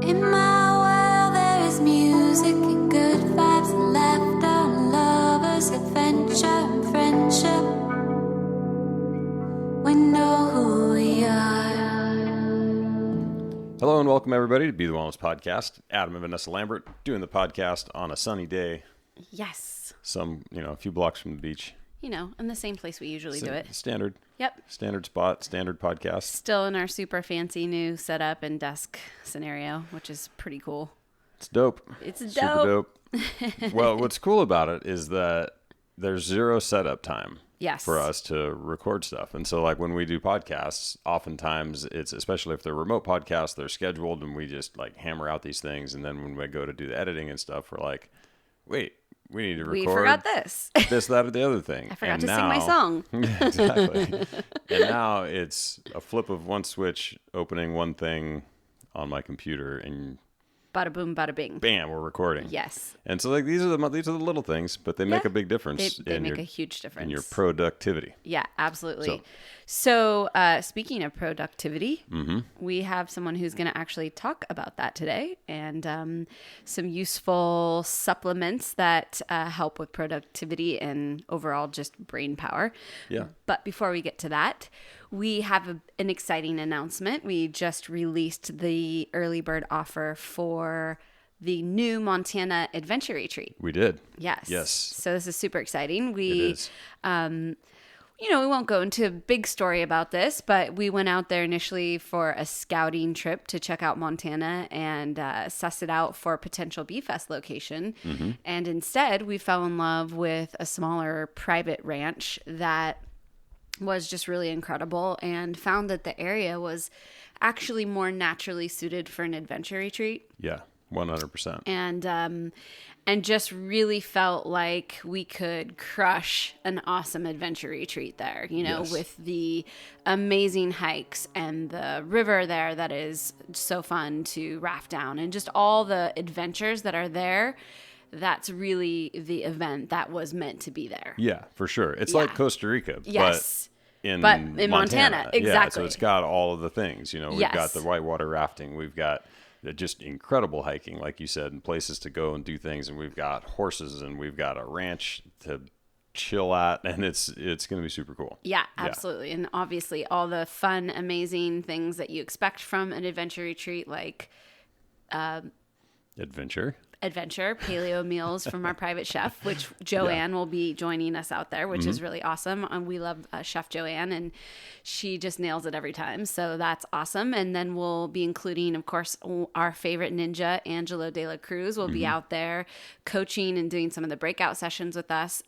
In my world there is music and good vibes and laughter and lovers, adventure and friendship. We know who we are. Hello and welcome everybody to Be the Wellness Podcast. Adam and Vanessa Lambert doing the podcast on a sunny day. Yes. A few blocks from the beach. You know, in the same place we usually do it. Standard. Yep. Standard spot, standard podcast. Still in our super fancy new setup and desk scenario, which is pretty cool. It's dope. It's dope. Super dope. Well, what's cool about it is that there's zero setup time. Yes. For us to record stuff. And so like when we do podcasts, oftentimes it's, especially if they're remote podcasts, they're scheduled and we just like hammer out these things. And then when we go to do the editing and stuff, we're like, wait, we need to record. We forgot this. This, that, or the other thing. I forgot to sing my song. Yeah, exactly. And now it's a flip of one switch, opening one thing on my computer, and Bada boom, bada bing. bam, we're recording. Yes. And so like these are the little things, but they make a big difference. They make a huge difference in your productivity. Yeah, absolutely. So speaking of productivity, we have someone who's going to actually talk about that today, and some useful supplements that help with productivity and overall just brain power. Yeah. But before we get to that, we have an exciting announcement. We just released the early bird offer for the new Montana Adventure Retreat. We did. Yes. So this is super exciting. It is. We won't go into a big story about this, but we went out there initially for a scouting trip to check out Montana and suss it out for a potential B-Fest location. Mm-hmm. And instead, we fell in love with a smaller private ranch that was just really incredible, and found that the area was actually more naturally suited for an adventure retreat. Yeah, 100%. And just really felt like we could crush an awesome adventure retreat there, Yes. with the amazing hikes and the river there that is so fun to raft down, and just all the adventures that are there. That's really the event that was meant to be there. Yeah, for sure. It's like Costa Rica, yes. but in Montana. Exactly. Yeah, so it's got all of the things. We've Yes. got the whitewater rafting. We've got just incredible hiking, like you said, and places to go and do things. And we've got horses, and we've got a ranch to chill at, and it's going to be super cool. Yeah, absolutely. And obviously all the fun, amazing things that you expect from an adventure retreat, like adventure paleo meals from our private chef, which Joanne will be joining us out there, which is really awesome. And we love Chef Joanne, and she just nails it every time. So that's awesome. And then we'll be including, of course, our favorite ninja, Angelo De La Cruz, will be out there coaching and doing some of the breakout sessions with us.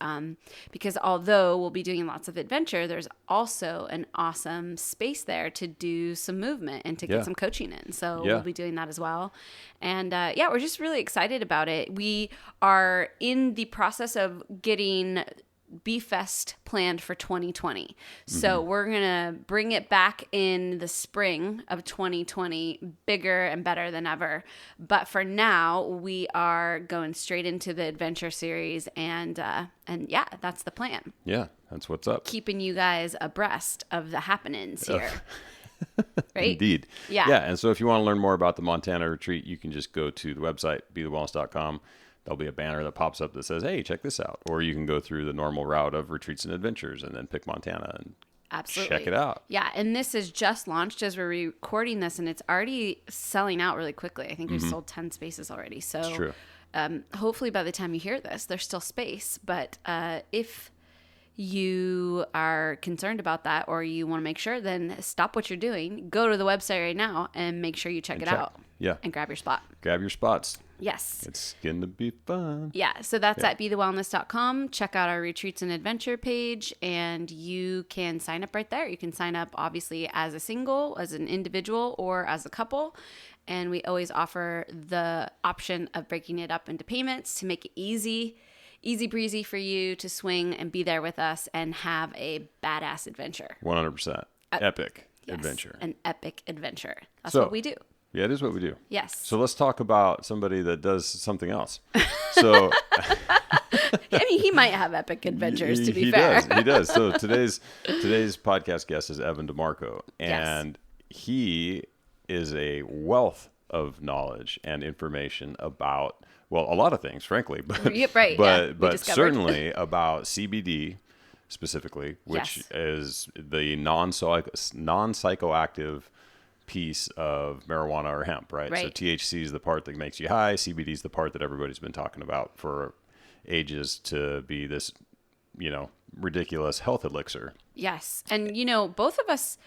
Because although we'll be doing lots of adventure, there's also an awesome space there to do some movement and to get some coaching in. So we'll be doing that as well. And we're just really excited about it. We are in the process of getting B-Fest planned for 2020. So we're going to bring it back in the spring of 2020, bigger and better than ever. But for now, we are going straight into the adventure series, and that's the plan. Yeah, that's what's up. Keeping you guys abreast of the happenings here. Right? Indeed. Yeah. Yeah. And so if you want to learn more about the Montana retreat, you can just go to the website, BeTheWellness.com. There'll be a banner that pops up that says, hey, check this out. Or you can go through the normal route of retreats and adventures and then pick Montana and check it out. Yeah. And this is just launched as we're recording this, and it's already selling out really quickly. I think we've sold 10 spaces already. So It's true. Hopefully by the time you hear this, there's still space. But if you are concerned about that, or you want to make sure, then stop what you're doing, go to the website right now and make sure you check it out. Yeah. And grab your spot. Grab your spots. Yes. It's going to be fun. Yeah. So that's at BeTheWellness.com. Check out our retreats and adventure page, and you can sign up right there. You can sign up obviously as a single, as an individual, or as a couple. And we always offer the option of breaking it up into payments to make it easy breezy for you to swing and be there with us and have a badass adventure. 100%. Epic adventure. An epic adventure. That's So, what we do. Yeah, it is what we do. Yes. So let's talk about somebody that does something else. So I mean, he might have epic adventures, to be fair. He does. So today's podcast guest is Evan DeMarco, and he is a wealth of knowledge and information about, well, a lot of things, frankly, but Yep, right, yeah, but discovered. certainly about CBD specifically, which Yes. is the non-psychoactive piece of marijuana or hemp, right? So Right. THC is the part that makes you high. CBD is the part that everybody's been talking about for ages to be this, ridiculous health elixir. Yes. And, both of us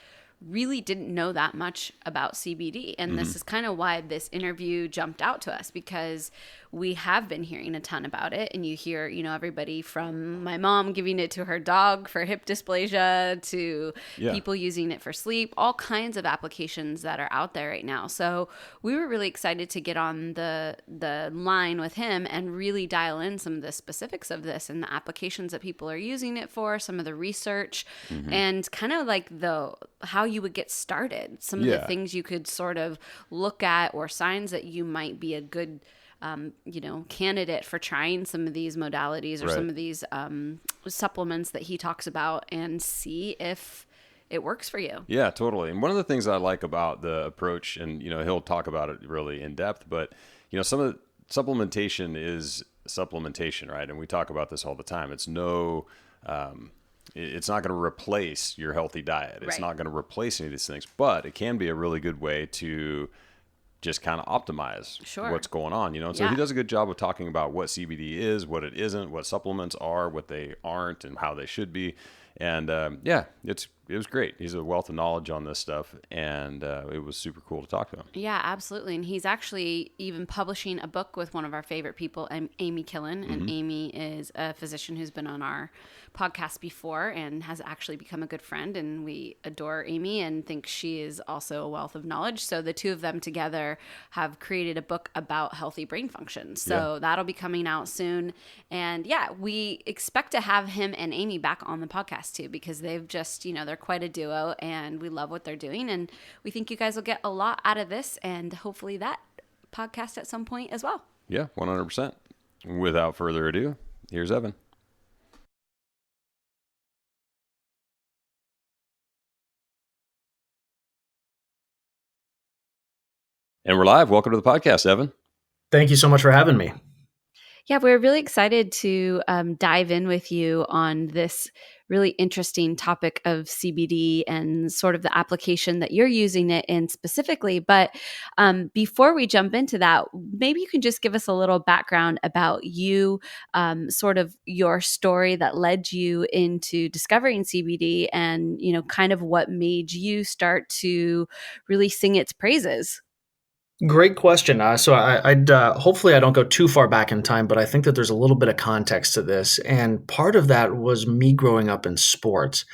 really didn't know that much about CBD. And this is kind of why this interview jumped out to us, because we have been hearing a ton about it. And you hear, everybody from my mom giving it to her dog for hip dysplasia to people using it for sleep, all kinds of applications that are out there right now. So we were really excited to get on the line with him and really dial in some of the specifics of this and the applications that people are using it for, some of the research, and kind of like how you would get started, some of the things you could sort of look at or signs that you might be a good candidate for trying some of these modalities or some of these supplements that he talks about, and see if it works for you. Yeah, totally. And one of the things I like about the approach, and he'll talk about it really in depth, but some of the supplementation is supplementation, right? And we talk about this all the time. It's it's not going to replace your healthy diet. It's not going to replace any of these things, but it can be a really good way to just kind of optimize what's going on, So he does a good job of talking about what CBD is, what it isn't, what supplements are, what they aren't, and how they should be. And it was great. He's a wealth of knowledge on this stuff, and it was super cool to talk to him. Yeah, absolutely. And he's actually even publishing a book with one of our favorite people, Amy Killen. And Amy is a physician who's been on our podcast before and has actually become a good friend. And we adore Amy and think she is also a wealth of knowledge. So the two of them together have created a book about healthy brain function. So that'll be coming out soon. And we expect to have him and Amy back on the podcast too, because they've just, they're quite a duo and we love what they're doing. And we think you guys will get a lot out of this and hopefully that podcast at some point as well. Yeah, 100%. Without further ado, here's Evan. And we're live. Welcome to the podcast, Evan. Thank you so much for having me. Yeah, we're really excited to dive in with you on this really interesting topic of CBD and sort of the application that you're using it in specifically. But before we jump into that, maybe you can just give us a little background about you, sort of your story that led you into discovering CBD and, kind of what made you start to really sing its praises. Great question. So I'd hopefully I don't go too far back in time, but I think that there's a little bit of context to this. And part of that was me growing up in sports.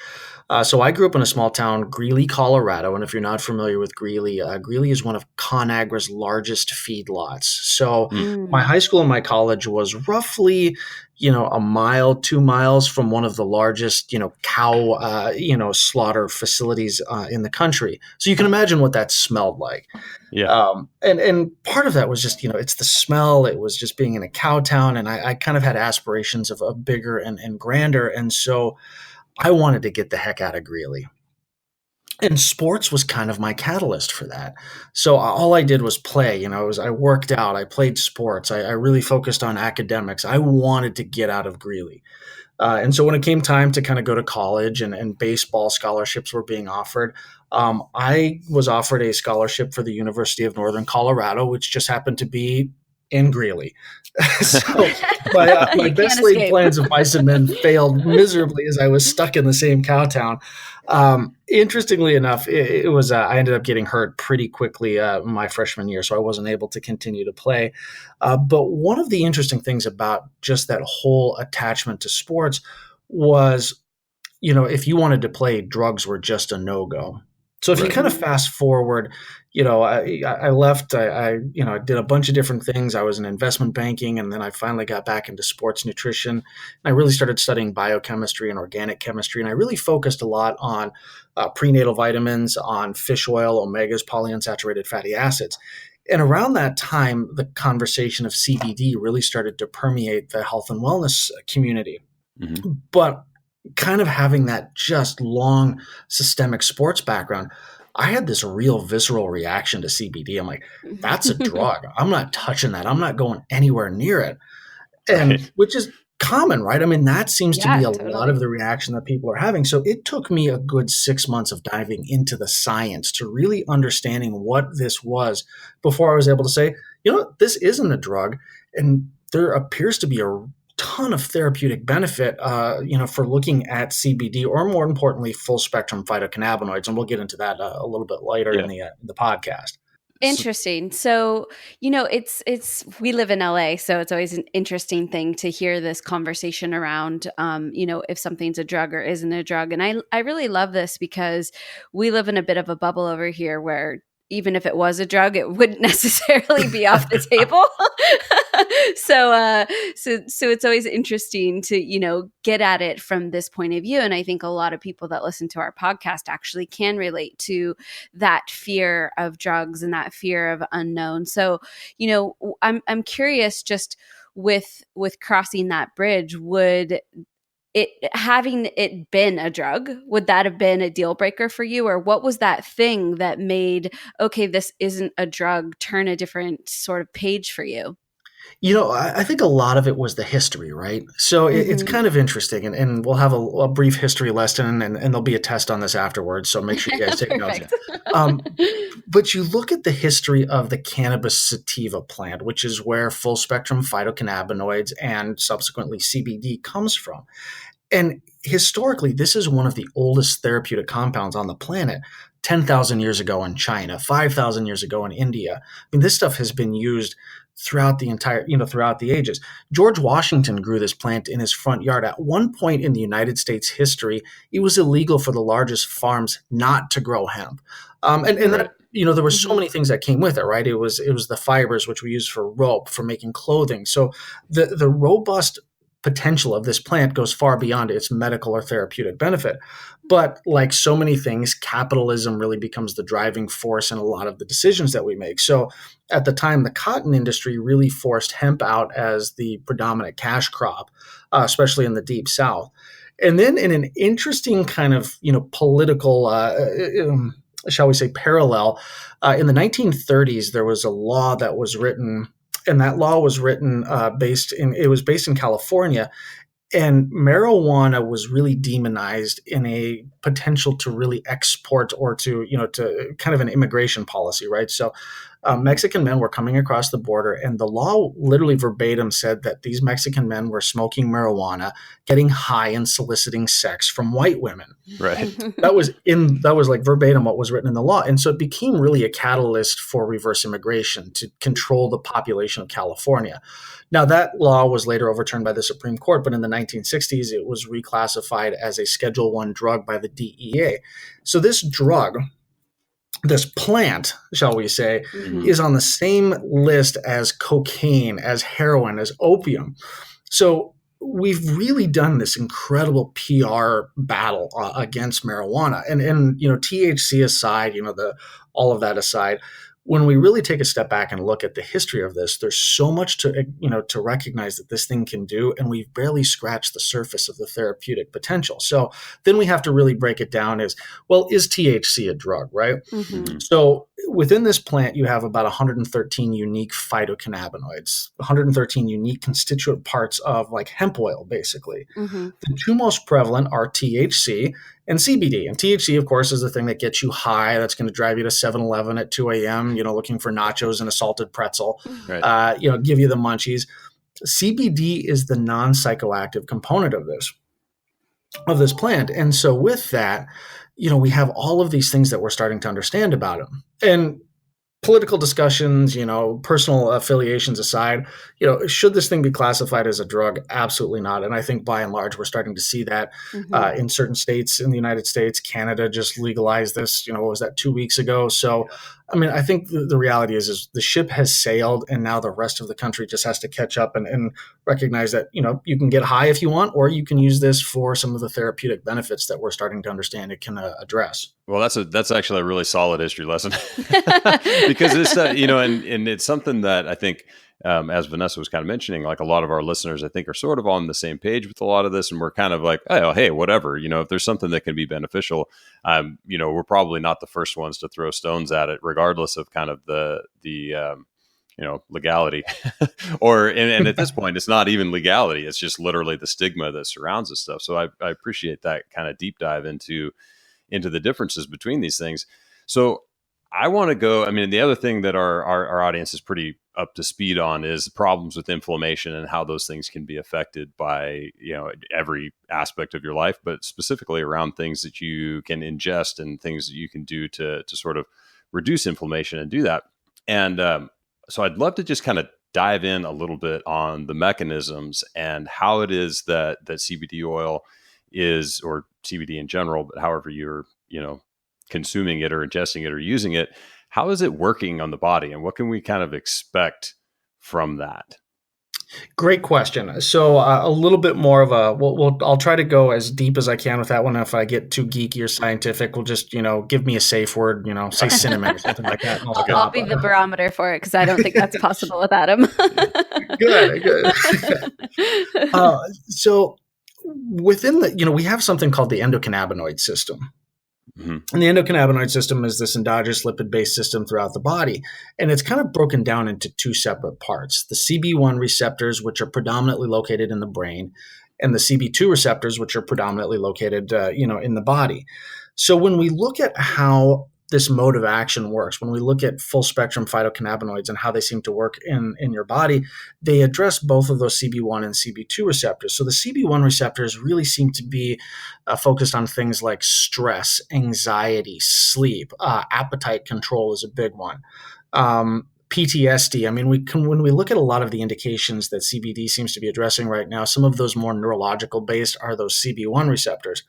So I grew up in a small town, Greeley, Colorado. And if you're not familiar with Greeley, Greeley is one of ConAgra's largest feedlots. So my high school and my college was roughly, a mile, 2 miles from one of the largest, cow, slaughter facilities in the country. So you can imagine what that smelled like. Yeah. And part of that was just, it's the smell. It was just being in a cow town. And I kind of had aspirations of a bigger and grander. And so I wanted to get the heck out of Greeley. And sports was kind of my catalyst for that. So all I did was play, I worked out, I played sports. I really focused on academics. I wanted to get out of Greeley. And so when it came time to kind of go to college and baseball scholarships were being offered, I was offered a scholarship for the University of Northern Colorado, which just happened to be in Greeley. So my best laid plans of mice and men failed miserably as I was stuck in the same cow town. Interestingly enough, it was I ended up getting hurt pretty quickly my freshman year, so I wasn't able to continue to play. But one of the interesting things about just that whole attachment to sports was, if you wanted to play, drugs were just a no-go. So if you kind of fast forward, I left, I did a bunch of different things. I was in investment banking, and then I finally got back into sports nutrition. And I really started studying biochemistry and organic chemistry. And I really focused a lot on prenatal vitamins, on fish oil, omegas, polyunsaturated fatty acids. And around that time, the conversation of CBD really started to permeate the health and wellness community. But kind of having that just long systemic sports background, I had this real visceral reaction to CBD. I'm like, that's a drug. I'm not touching that. I'm not going anywhere near it. And Right. which is common, right? I mean, that seems to be Yeah, a lot totally. of the reaction that people are having. So it took me a good 6 months of diving into the science to really understanding what this was before I was able to say, this isn't a drug. And there appears to be a ton of therapeutic benefit, for looking at CBD, or more importantly, full spectrum phytocannabinoids. And we'll get into that a little bit later in Yeah. the podcast. Interesting. So, it's we live in LA, so it's always an interesting thing to hear this conversation around, if something's a drug or isn't a drug. And I really love this because we live in a bit of a bubble over here where even if it was a drug, it wouldn't necessarily be off the table. So it's always interesting to, get at it from this point of view. And I think a lot of people that listen to our podcast actually can relate to that fear of drugs and that fear of unknown. So, I'm curious, just with crossing that bridge, would having it been a drug, would that have been a deal breaker for you? Or what was that thing that made, okay, this isn't a drug, turn a different sort of page for you? I think a lot of it was the history, right? So it's Mm-hmm. kind of interesting, and we'll have a brief history lesson, and there'll be a test on this afterwards. So make sure you guys take notes. Perfect. Um, but you look at the history of the cannabis sativa plant, which is where full spectrum phytocannabinoids and subsequently CBD comes from. And historically, this is one of the oldest therapeutic compounds on the planet. 10,000 years ago in China, 5,000 years ago in India. I mean, this stuff has been used throughout throughout the ages. George Washington grew this plant in his front yard. At one point in the United States history, it was illegal for the largest farms not to grow hemp. And that, there were so Mhm. many things that came with it, right? It was the fibers, which we use for rope, for making clothing. So the robust potential of this plant goes far beyond its medical or therapeutic benefit. But like so many things, capitalism really becomes the driving force in a lot of the decisions that we make. So at the time, the cotton industry really forced hemp out as the predominant cash crop, especially in the deep South. And then in an interesting kind of, political, shall we say, parallel, in the 1930s, there was a law that was written, and that law was written based in California, and marijuana was really demonized in a potential to really export, or to kind of an immigration policy, right? So Mexican men were coming across the border, and the law literally verbatim said that these Mexican men were smoking marijuana, getting high, and soliciting sex from white women. Right. That was like verbatim what was written in the law. And so it became really a catalyst for reverse immigration to control the population of California. Now, that law was later overturned by the Supreme Court, but in the 1960s, it was reclassified as a Schedule I drug by the DEA. So this drug, this plant, shall we say, Mhm. is on the same list as cocaine, as heroin, as opium. So we've really done this incredible PR battle against marijuana, and THC aside, all of that aside. When we really take a step back and look at the history of this, there's so much to recognize that this thing can do, and we've barely scratched the surface of the therapeutic potential. So then we have to really break it down as, well, is THC a drug, right? Mhm. So within this plant, you have about 113 unique phytocannabinoids, 113 unique constituent parts of like hemp oil, basically. Mhm. The two most prevalent are THC and CBD. And THC, of course, is the thing that gets you high. That's going to drive you to 7-Eleven at 2 a.m., looking for nachos and a salted pretzel, Right. give you the munchies. CBD is the non-psychoactive component of this plant. And so with that, we have all of these things that we're starting to understand about them. And political discussions, personal affiliations aside, should this thing be classified as a drug? Absolutely not. And I think by and large, we're starting to see that Mhm. in certain states in the United States. Canada just legalized this, what was that, 2 weeks ago? So, I mean, I think the reality is the ship has sailed, and now the rest of the country just has to catch up and recognize that, you can get high if you want, or you can use this for some of the therapeutic benefits that we're starting to understand it can address. Well, that's actually a really solid history lesson because it's and it's something that I think as Vanessa was kind of mentioning, like a lot of our listeners, I think, are sort of on the same page with a lot of this, and we're kind of like, oh, hey, whatever, if there's something that can be beneficial, we're probably not the first ones to throw stones at it, regardless of kind of the legality, and at this point, it's not even legality; it's just literally the stigma that surrounds this stuff. So I appreciate that kind of deep dive into the differences between these things. So I want to go. I mean, the other thing that our audience is pretty up to speed on is problems with inflammation and how those things can be affected by every aspect of your life, but specifically around things that you can ingest and things that you can do to sort of reduce inflammation and do that. And so I'd love to just kind of dive in a little bit on the mechanisms and how it is that CBD oil is, or CBD in general, but however you're consuming it or ingesting it or using it, how is it working on the body, and what can we kind of expect from that? Great question. So a little bit more of I'll try to go as deep as I can with that one. If I get too geeky or scientific, we'll just, give me a safe word, say cinnamon or something like that. I'll be the barometer for it, because I don't think that's possible with Adam. Good. So within we have something called the endocannabinoid system. Mm-hmm. And the endocannabinoid system is this endogenous lipid-based system throughout the body. And it's kind of broken down into two separate parts: the CB1 receptors, which are predominantly located in the brain, and the CB2 receptors, which are predominantly located, in the body. So when we look at how this mode of action works, when we look at full spectrum phytocannabinoids and how they seem to work in your body, they address both of those CB1 and CB2 receptors. So the CB1 receptors really seem to be focused on things like stress, anxiety, sleep, appetite control is a big one. PTSD. I mean, when we look at a lot of the indications that CBD seems to be addressing right now, some of those more neurological based are those CB1 receptors.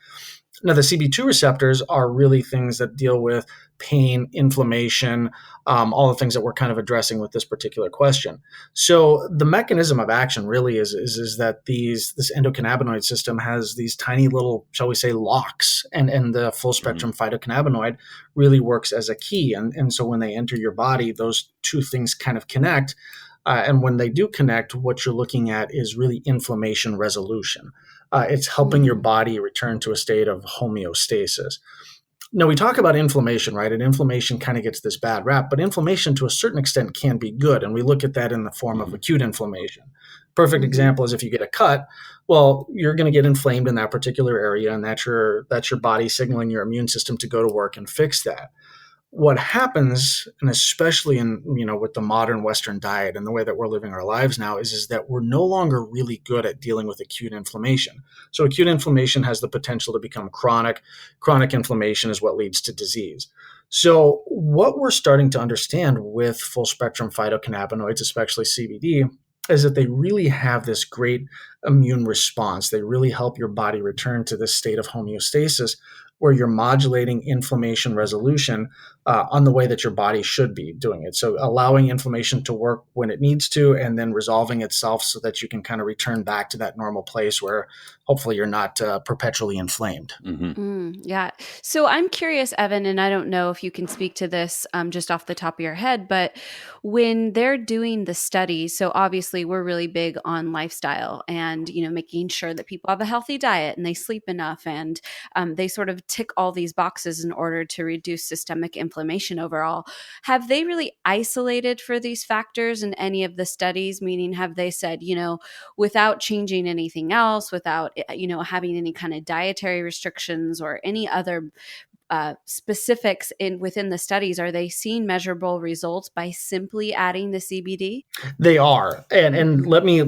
Now, the CB2 receptors are really things that deal with pain, inflammation, all the things that we're kind of addressing with this particular question. So the mechanism of action really is that this endocannabinoid system has these tiny little, shall we say, locks, and the full spectrum phytocannabinoid really works as a key. And so when they enter your body, those two things kind of connect. And when they do connect, what you're looking at is really inflammation resolution. It's helping your body return to a state of homeostasis. Now, we talk about inflammation, right? And inflammation kind of gets this bad rap, but inflammation to a certain extent can be good. And we look at that in the form of acute inflammation. Perfect example is if you get a cut, well, you're going to get inflamed in that particular area, and that's your body signaling your immune system to go to work and fix that. What happens, and especially in, with the modern Western diet and the way that we're living our lives now, is that we're no longer really good at dealing with acute inflammation. So acute inflammation has the potential to become chronic. Chronic inflammation is what leads to disease. So what we're starting to understand with full spectrum phytocannabinoids, especially CBD, is that they really have this great immune response. They really help your body return to this state of homeostasis, where you're modulating inflammation resolution on the way that your body should be doing it. So allowing inflammation to work when it needs to, and then resolving itself so that you can kind of return back to that normal place where hopefully you're not perpetually inflamed. Yeah. So I'm curious, Evan, and I don't know if you can speak to this just off the top of your head, but when they're doing the studies, so obviously we're really big on lifestyle and, making sure that people have a healthy diet and they sleep enough, and they sort of tick all these boxes in order to reduce systemic inflammation overall. Have they really isolated for these factors in any of the studies? Meaning, have they said, without changing anything else, without, having any kind of dietary restrictions or any other specifics within the studies, are they seeing measurable results by simply adding the CBD? They are. And let me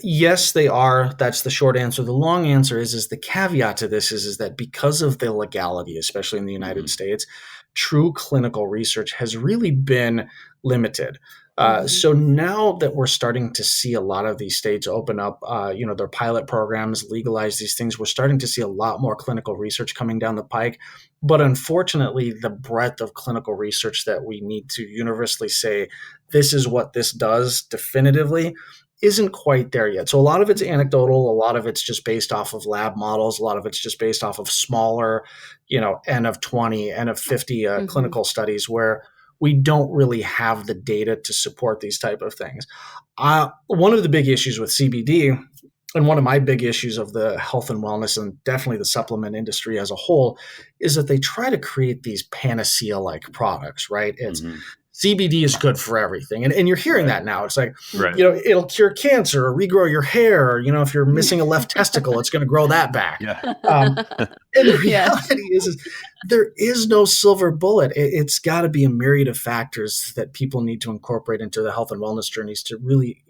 yes, they are. That's the short answer. The long answer is the caveat to this is that because of the legality, especially in the United States, true clinical research has really been limited. So now that we're starting to see a lot of these states open up, their pilot programs, legalize these things, we're starting to see a lot more clinical research coming down the pike. But unfortunately, the breadth of clinical research that we need to universally say, this is what this does definitively, isn't quite there yet. So a lot of it's anecdotal. A lot of it's just based off of lab models. A lot of it's just based off of smaller, N of 20, N of 50 clinical studies where we don't really have the data to support these type of things. One of the big issues with CBD, and one of my big issues of the health and wellness and definitely the supplement industry as a whole, is that they try to create these panacea-like products, right? It's CBD is good for everything. And you're hearing that now. It's like, it'll cure cancer or regrow your hair. Or, if you're missing a left testicle, it's going to grow that back. Yeah. And the reality is there is no silver bullet. It's got to be a myriad of factors that people need to incorporate into the health and wellness journeys to really,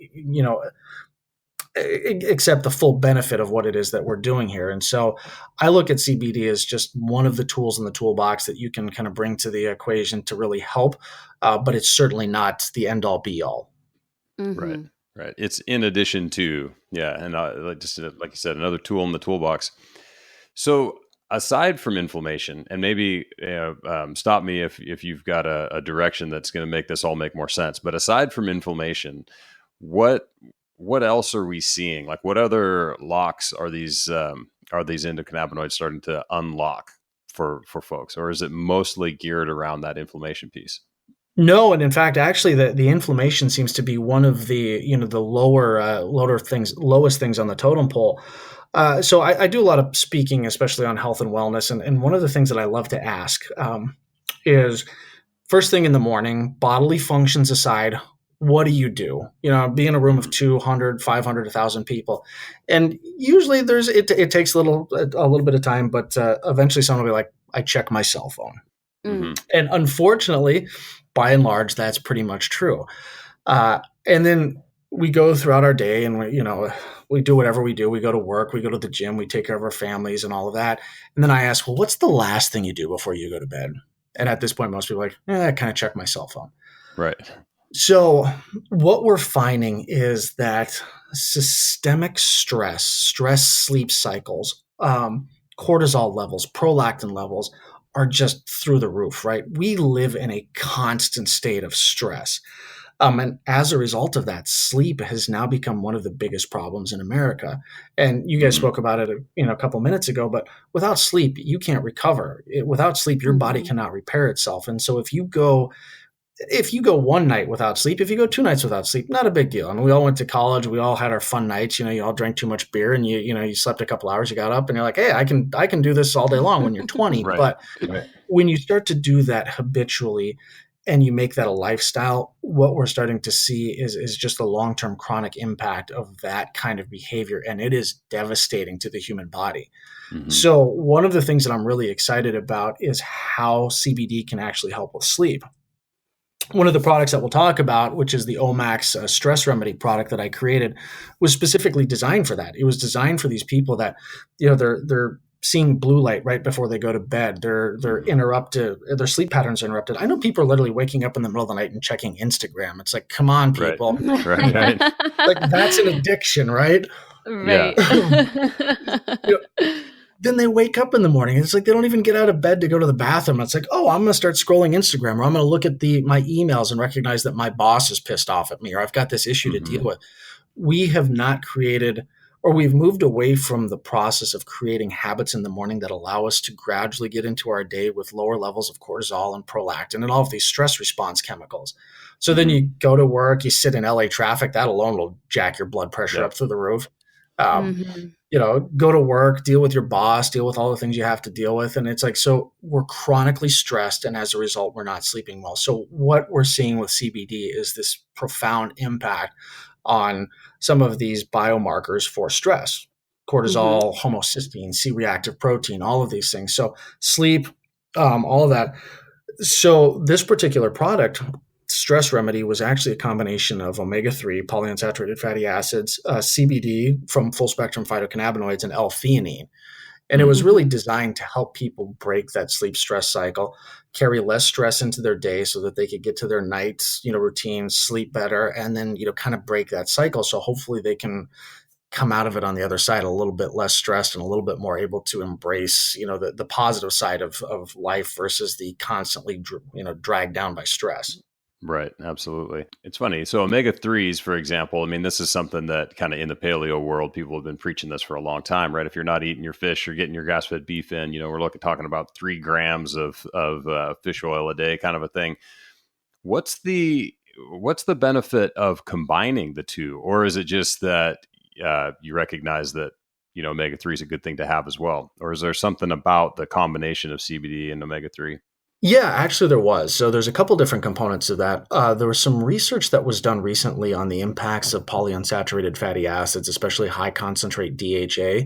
accept the full benefit of what it is that we're doing here. And so I look at CBD as just one of the tools in the toolbox that you can kind of bring to the equation to really help. But it's certainly not the end all be all. Right. It's in addition to, and just like you said, another tool in the toolbox. So aside from inflammation, and maybe stop me if you've got a direction that's going to make this all make more sense. But aside from inflammation, what else are we seeing? Like, what other locks are these endocannabinoids starting to unlock for folks, or is it mostly geared around that inflammation piece? No, and in fact, actually, the inflammation seems to be one of the the lowest things on the totem pole. So I do a lot of speaking, especially on health and wellness, and one of the things that I love to ask is, first thing in the morning, bodily functions aside, what do you do? Be in a room of 200, 500, 1,000 people. And usually it takes a little bit of time, but eventually someone will be like, I check my cell phone. Mm-hmm. And unfortunately, by and large, that's pretty much true. And then we go throughout our day and we do whatever we do. We go to work, we go to the gym, we take care of our families and all of that. And then I ask, well, what's the last thing you do before you go to bed? And at this point, most people are like, I kind of check my cell phone. Right. So what we're finding is that systemic stress sleep cycles, cortisol levels, prolactin levels are just through the roof, right? We live in a constant state of stress. And as a result of that, sleep has now become one of the biggest problems in America. And you guys spoke about it, a couple minutes ago, but without sleep, you can't recover. Without sleep, your body cannot repair itself. And so if you go one night without sleep, if you go 2 nights without sleep, not a big deal. I mean, we all went to college. We all had our fun nights. You all drank too much beer and you slept a couple hours, you got up and you're like, hey, I can do this all day long when you're 20. Right. But when you start to do that habitually and you make that a lifestyle, what we're starting to see is just the long-term chronic impact of that kind of behavior. And it is devastating to the human body. Mm-hmm. So one of the things that I'm really excited about is how CBD can actually help with sleep. One of the products that we'll talk about, which is the Omax stress remedy product that I created, was specifically designed for that. It was designed for these people that, they're seeing blue light right before they go to bed. They're interrupted. Their sleep patterns are interrupted. I know people are literally waking up in the middle of the night and checking Instagram. It's like, come on, people. Right. Like, that's an addiction, right? Right. Then they wake up in the morning. It's like they don't even get out of bed to go to the bathroom. It's like, oh, I'm going to start scrolling Instagram, or I'm going to look at my emails and recognize that my boss is pissed off at me, or I've got this issue to deal with. We have not created, or we've moved away from the process of creating habits in the morning that allow us to gradually get into our day with lower levels of cortisol and prolactin and all of these stress response chemicals. So then you go to work, you sit in LA traffic, that alone will jack your blood pressure up through the roof. Go to work, deal with your boss, deal with all the things you have to deal with. And it's like, so we're chronically stressed. And as a result, we're not sleeping well. So what we're seeing with CBD is this profound impact on some of these biomarkers for stress, cortisol, homocysteine, C-reactive protein, all of these things. So sleep, all of that. So this particular product, stress remedy, was actually a combination of omega-3, polyunsaturated fatty acids, CBD from full spectrum phytocannabinoids, and L-theanine. And it was really designed to help people break that sleep stress cycle, carry less stress into their day so that they could get to their night, routine, sleep better, and then, kind of break that cycle. So hopefully they can come out of it on the other side a little bit less stressed and a little bit more able to embrace, the positive side of life versus the constantly, dragged down by stress. Right. Absolutely. It's funny. So omega-3s, for example, I mean, this is something that kind of in the paleo world, people have been preaching this for a long time, right? If you're not eating your fish or getting your grass-fed beef in, we're talking about 3 grams of fish oil a day kind of a thing. What's the benefit of combining the two, or is it just that you recognize that omega-3 is a good thing to have as well, or is there something about the combination of CBD and omega-3? Yeah, actually, there was. So there's a couple different components to that. There was some research that was done recently on the impacts of polyunsaturated fatty acids, especially high concentrate DHA,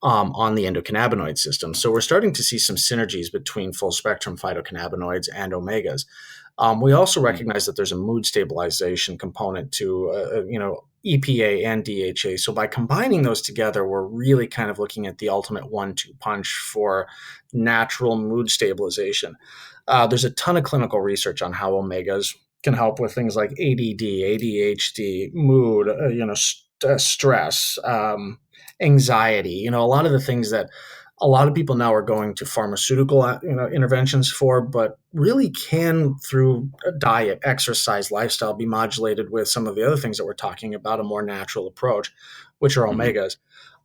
on the endocannabinoid system. So we're starting to see some synergies between full spectrum phytocannabinoids and omegas. We also recognize that there's a mood stabilization component to, EPA and DHA. So by combining those together, we're really kind of looking at the ultimate 1-2 punch for natural mood stabilization. There's a ton of clinical research on how omegas can help with things like ADD, ADHD, mood, stress, anxiety. A lot of the things that a lot of people now are going to pharmaceutical interventions for, but really can, through diet, exercise, lifestyle, be modulated with some of the other things that we're talking about, a more natural approach, which are omegas.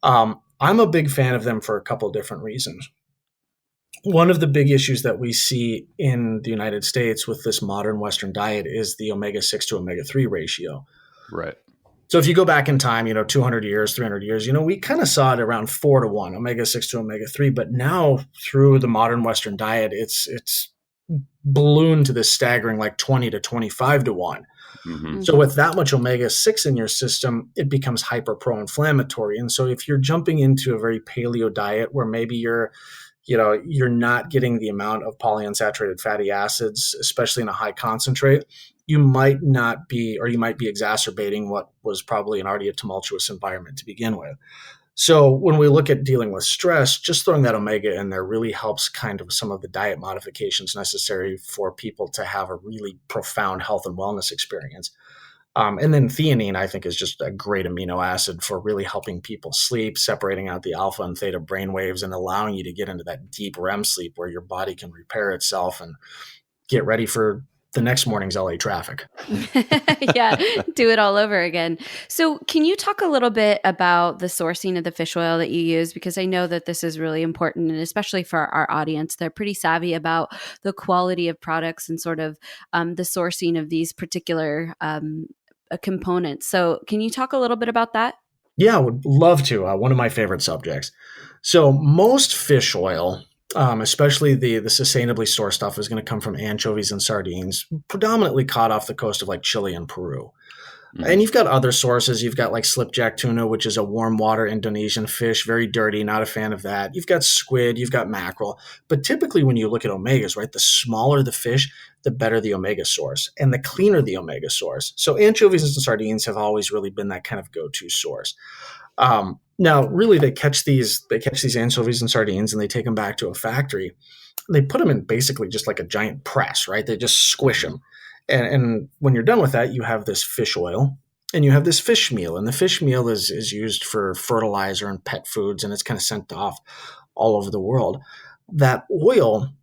I'm a big fan of them for a couple different reasons. One of the big issues that we see in the United States with this modern Western diet is the omega-6 to omega-3 ratio. Right. So if you go back in time, 200 years, 300 years, we kind of saw it around 4-1, omega-6 to omega-3. But now through the modern Western diet, it's ballooned to this staggering like 20 to 25-1. Mm-hmm. So with that much omega-6 in your system, it becomes hyper pro-inflammatory. And so if you're jumping into a very paleo diet where maybe you're not getting the amount of polyunsaturated fatty acids, especially in a high concentrate, you might be exacerbating what was probably an already a tumultuous environment to begin with. So when we look at dealing with stress, just throwing that omega in there really helps kind of some of the diet modifications necessary for people to have a really profound health and wellness experience. And then theanine, I think, is just a great amino acid for really helping people sleep, separating out the alpha and theta brainwaves and allowing you to get into that deep REM sleep where your body can repair itself and get ready for the next morning's LA traffic. Yeah, do it all over again. So can you talk a little bit about the sourcing of the fish oil that you use? Because I know that this is really important, and especially for our audience, they're pretty savvy about the quality of products and sort of the sourcing of these particular components. So can you talk a little bit about that? Yeah, I would love to. One of my favorite subjects. So most fish oil, especially the sustainably sourced stuff, is going to come from anchovies and sardines, predominantly caught off the coast of like Chile and Peru. And you've got other sources. You've got like slipjack tuna, which is a warm water Indonesian fish, very dirty, not a fan of that. You've got squid, you've got mackerel. But typically when you look at omegas, right, the smaller the fish, the better the omega source and the cleaner the omega source. So anchovies and sardines have always really been that kind of go-to source. Now, really, they catch these anchovies and sardines and they take them back to a factory. They put them in basically just like a giant press, right? They just squish them. And when you're done with that, you have this fish oil and you have this fish meal. And the fish meal is used for fertilizer and pet foods, and it's kind of sent off all over the world. That oil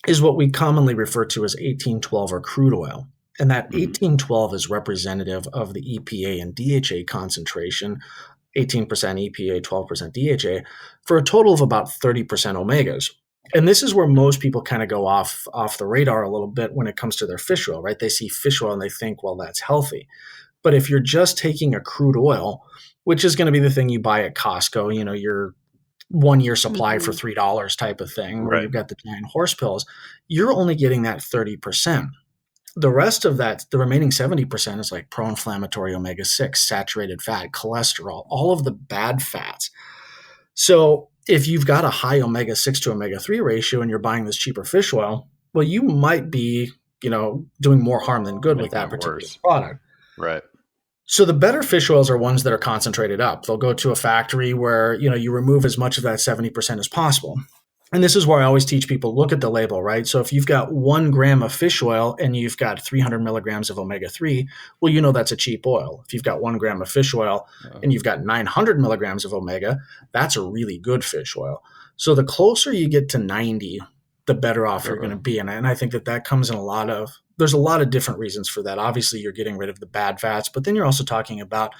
is what we commonly refer to as 1812 or crude oil. And that 1812 is representative of the EPA and DHA concentration, 18% EPA, 12% DHA, for a total of about 30% omegas. And this is where most people kind of go off the radar a little bit when it comes to their fish oil, right? They see fish oil and they think, well, that's healthy. But if you're just taking a crude oil, which is going to be the thing you buy at Costco, your 1 year supply for $3 type of thing, where you've got the giant horse pills, you're only getting that 30%. The rest of that, the remaining 70% is like pro-inflammatory omega-6, saturated fat, cholesterol, all of the bad fats. So if you've got a high omega-6 to omega-3 ratio and you're buying this cheaper fish oil, well, you might be, doing more harm than good with that particular product. Right. So the better fish oils are ones that are concentrated up. They'll go to a factory where, you remove as much of that 70% as possible. And this is where I always teach people, look at the label, right? So if you've got 1 gram of fish oil and you've got 300 milligrams of omega-3, well, that's a cheap oil. If you've got 1 gram of fish oil and you've got 900 milligrams of omega, that's a really good fish oil. So the closer you get to 90, the better off you're going to be. And I think that comes in there's a lot of different reasons for that. Obviously, you're getting rid of the bad fats, but then you're also talking about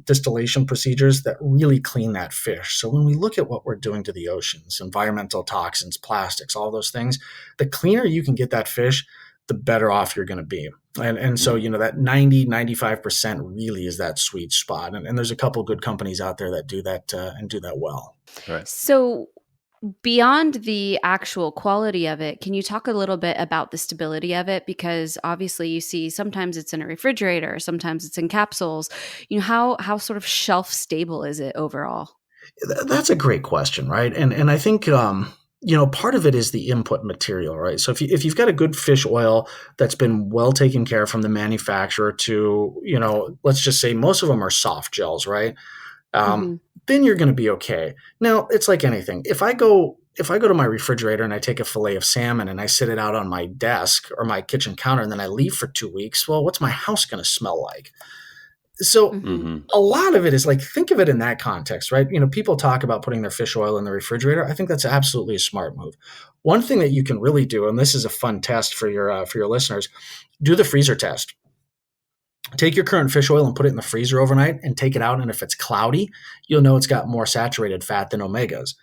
distillation procedures that really clean that fish. So when we look at what we're doing to the oceans, environmental toxins, plastics, all those things, the cleaner you can get that fish, the better off you're going to be. And so, that 90-95% really is that sweet spot. And there's a couple good companies out there that do that and do that well. Right. So beyond the actual quality of it, can you talk a little bit about the stability of it? Because obviously you see sometimes it's in a refrigerator, sometimes it's in capsules. How sort of shelf stable is it overall? That's a great question, right? And I think part of it is the input material, right? So if you've got a good fish oil that's been well taken care of from the manufacturer to, let's just say most of them are soft gels, right? Then you're going to be okay. Now, it's like anything. If I go to my refrigerator and I take a fillet of salmon and I sit it out on my desk or my kitchen counter and then I leave for 2 weeks, well, what's my house going to smell like? So a lot of it is like, think of it in that context, right? People talk about putting their fish oil in the refrigerator. I think that's absolutely a smart move. One thing that you can really do, and this is a fun test for your listeners, do the freezer test. Take your current fish oil and put it in the freezer overnight and take it out. And if it's cloudy, you'll know it's got more saturated fat than omegas.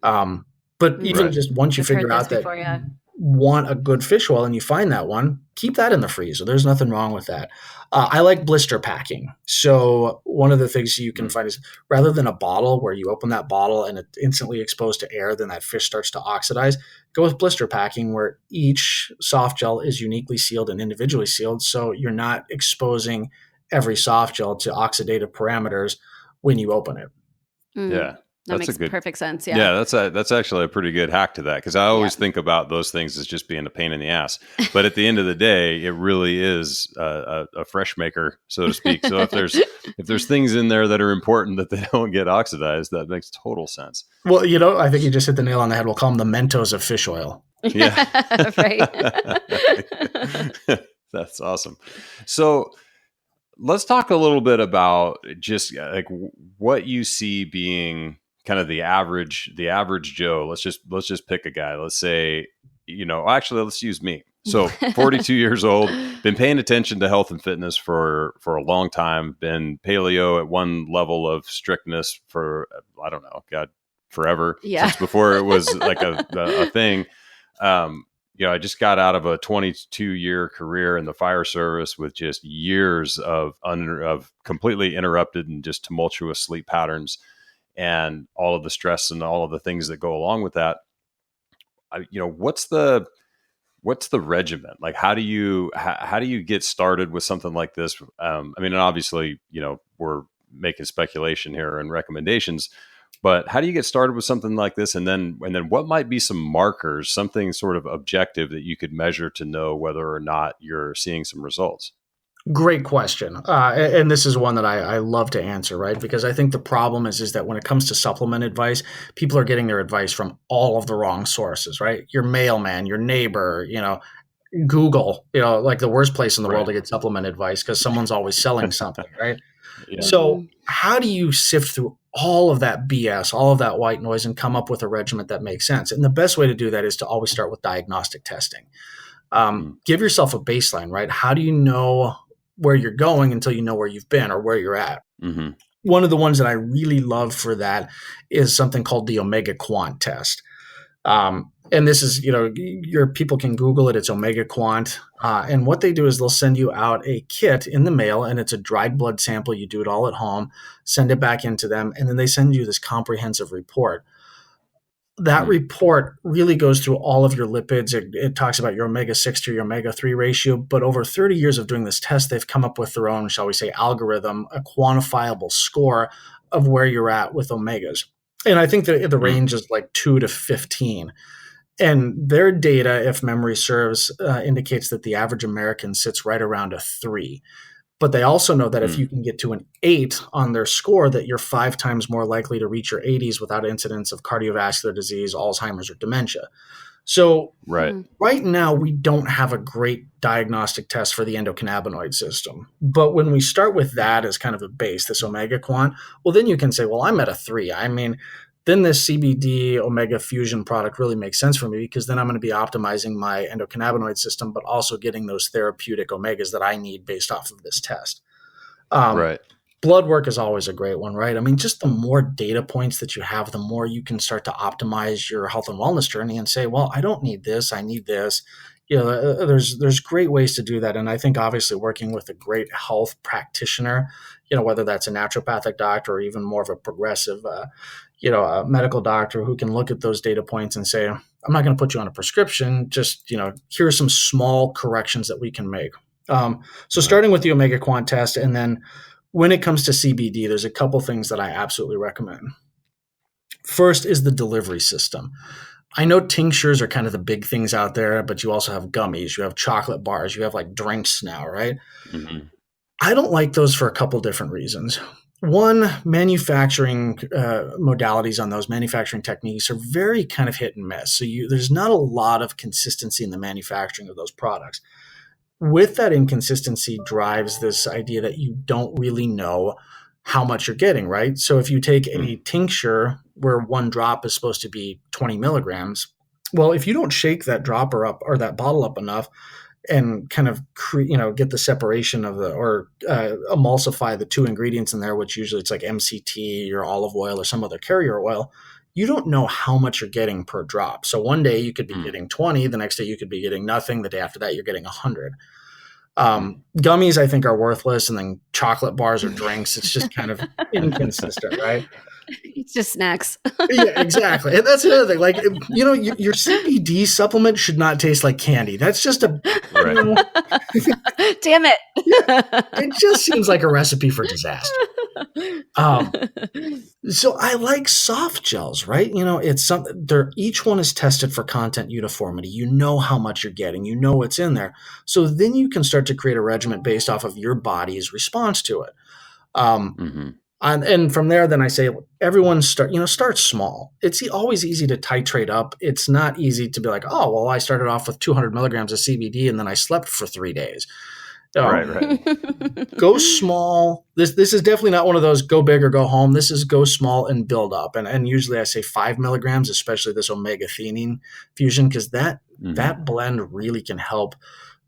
But even just once you figure out that you want a good fish oil and you find that one, keep that in the freezer. There's nothing wrong with that. I like blister packing. So one of the things you can find is rather than a bottle where you open that bottle and it's instantly exposed to air, then that fish starts to oxidize, go with blister packing where each soft gel is uniquely sealed and individually sealed. So you're not exposing every soft gel to oxidative parameters when you open it. Yeah. That makes perfect sense. Yeah, that's actually a pretty good hack to that, because I always think about those things as just being a pain in the ass. But at the end of the day, it really is a fresh maker, so to speak. So if there's things in there that are important that they don't get oxidized, that makes total sense. Well, I think you just hit the nail on the head. We'll call them the Mentos of fish oil. Yeah, right. That's awesome. So let's talk a little bit about just like what you see being kind of the average Joe. Let's just pick a guy. Let's say, actually let's use me. So 42 years old, been paying attention to health and fitness for a long time, been paleo at one level of strictness for, I don't know, God, forever, since before it was like a thing. I just got out of a 22-year career in the fire service with just years of completely interrupted and just tumultuous sleep patterns, and all of the stress and all of the things that go along with that. What's the regimen? Like, how do you get started with something like this? And obviously, we're making speculation here and recommendations, but how do you get started with something like this? And then what might be some markers, something sort of objective that you could measure to know whether or not you're seeing some results? Great question. And this is one that I love to answer, right? Because I think the problem is that when it comes to supplement advice, people are getting their advice from all of the wrong sources, right? Your mailman, your neighbor, Google, like the worst place in the world to get supplement advice because someone's always selling something, right? Yeah. So how do you sift through all of that BS, all of that white noise, and come up with a regimen that makes sense? And the best way to do that is to always start with diagnostic testing. Give yourself a baseline, right? How do you know where you're going until you know where you've been or where you're at? Mm-hmm. One of the ones that I really love for that is something called the Omega Quant test. And this is, your people can Google it. It's Omega Quant. And what they do is they'll send you out a kit in the mail, and it's a dried blood sample. You do it all at home, send it back into them, and then they send you this comprehensive report. That report really goes through all of your lipids. It talks about your omega-6 to your omega-3 ratio. But over 30 years of doing this test, they've come up with their own, shall we say, algorithm, a quantifiable score of where you're at with omegas. And I think that the range is like 2 to 15. And their data, if memory serves, indicates that the average American sits right around a 3. But they also know that if you can get to an 8 on their score, that you're 5 times more likely to reach your 80s without incidence of cardiovascular disease, Alzheimer's, or dementia. So right now, we don't have a great diagnostic test for the endocannabinoid system. But when we start with that as kind of a base, this Omega Quant, well, then you can say, well, I'm at a 3. Then this CBD Omega Fusion product really makes sense for me because then I'm going to be optimizing my endocannabinoid system, but also getting those therapeutic omegas that I need based off of this test. Blood work is always a great one, right? Just the more data points that you have, the more you can start to optimize your health and wellness journey and say, well, I don't need this. I need this. there's great ways to do that. And I think obviously working with a great health practitioner, whether that's a naturopathic doctor or even more of a progressive, a medical doctor who can look at those data points and say, I'm not going to put you on a prescription. Just, here are some small corrections that we can make. So starting with the Omega Quant test, and then when it comes to CBD, there's a couple things that I absolutely recommend. First is the delivery system. I know tinctures are kind of the big things out there, but you also have gummies, you have chocolate bars, you have like drinks now, right? Mm-hmm. I don't like those for a couple different reasons. One, manufacturing modalities on those manufacturing techniques are very kind of hit and miss. So there's not a lot of consistency in the manufacturing of those products. With that inconsistency drives this idea that you don't really know how much you're getting, right? So if you take a tincture where one drop is supposed to be 20 milligrams, well, if you don't shake that dropper up or that bottle up enough and kind of get the separation of emulsify the two ingredients in there, which usually it's like MCT or olive oil or some other carrier oil, you don't know how much you're getting per drop. So one day you could be getting 20, the next day you could be getting nothing, the day after that you're getting 100. Gummies, I think, are worthless, and then chocolate bars or drinks, it's just kind of inconsistent, right? It's just snacks. Yeah, exactly. And that's another thing. Like, your CBD supplement should not taste like candy. That's just Damn it. it just seems like a recipe for disaster. So I like soft gels, right? It's each one is tested for content uniformity. You know how much you're getting, you know what's in there. So then you can start to create a regimen based off of your body's response to it. And from there, then I say, everyone start small. It's always easy to titrate up. It's not easy to be like, oh, well, I started off with 200 milligrams of CBD and then I slept for 3 days. Right. Go small. This is definitely not one of those go big or go home. This is go small and build up. And usually I say 5 milligrams, especially this omega-theanine fusion, because that blend really can help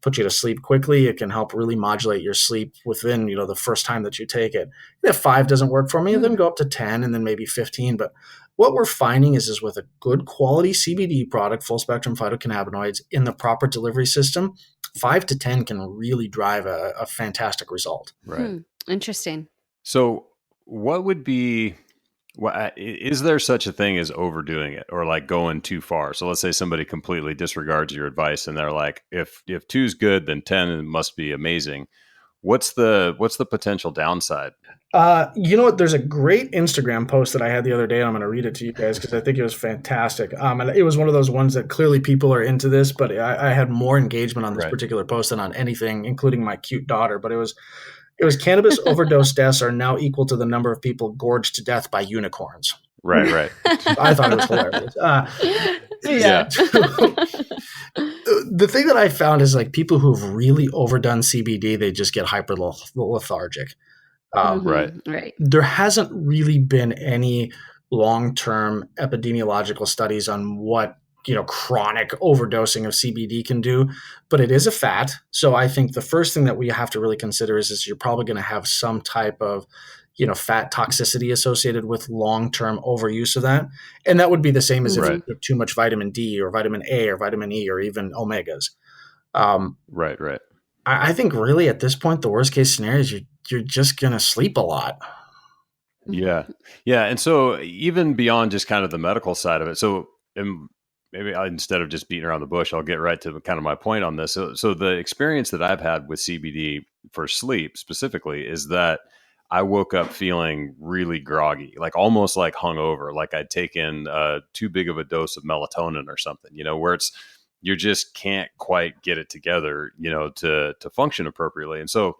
put you to sleep quickly. It can help really modulate your sleep within, the first time that you take it. If 5 doesn't work for me, then go up to 10 and then maybe 15. But what we're finding is with a good quality CBD product, full spectrum phytocannabinoids in the proper delivery system, 5 to 10 can really drive a fantastic result. Right. Interesting. So what would be, is there such a thing as overdoing it or like going too far? So let's say somebody completely disregards your advice and they're like, if 2's good, then 10 must be amazing. What's the potential downside? You know what? There's a great Instagram post that I had the other day, and I'm going to read it to you guys because I think it was fantastic. And it was one of those ones that clearly people are into this, but I had more engagement on this particular post than on anything, including my cute daughter. But it was cannabis overdose deaths are now equal to the number of people gorged to death by unicorns. Right. I thought it was hilarious. Yeah. The thing that I found is like people who've really overdone CBD, they just get hyper lethargic. Right. There hasn't really been any long-term epidemiological studies on what chronic overdosing of CBD can do, but it is a fat. So I think the first thing that we have to really consider is you're probably going to have some type of fat toxicity associated with long-term overuse of that. And that would be the same as if you took too much vitamin D or vitamin A or vitamin E or even omegas. Right. I think really at this point, the worst case scenario is you're just going to sleep a lot. Yeah. And so even beyond just kind of the medical side of it, so maybe instead of just beating around the bush, I'll get right to kind of my point on this. So the experience that I've had with CBD for sleep specifically is that I woke up feeling really groggy, like almost like hungover, like I'd taken too big of a dose of melatonin or something, where you just can't quite get it together, to function appropriately. And so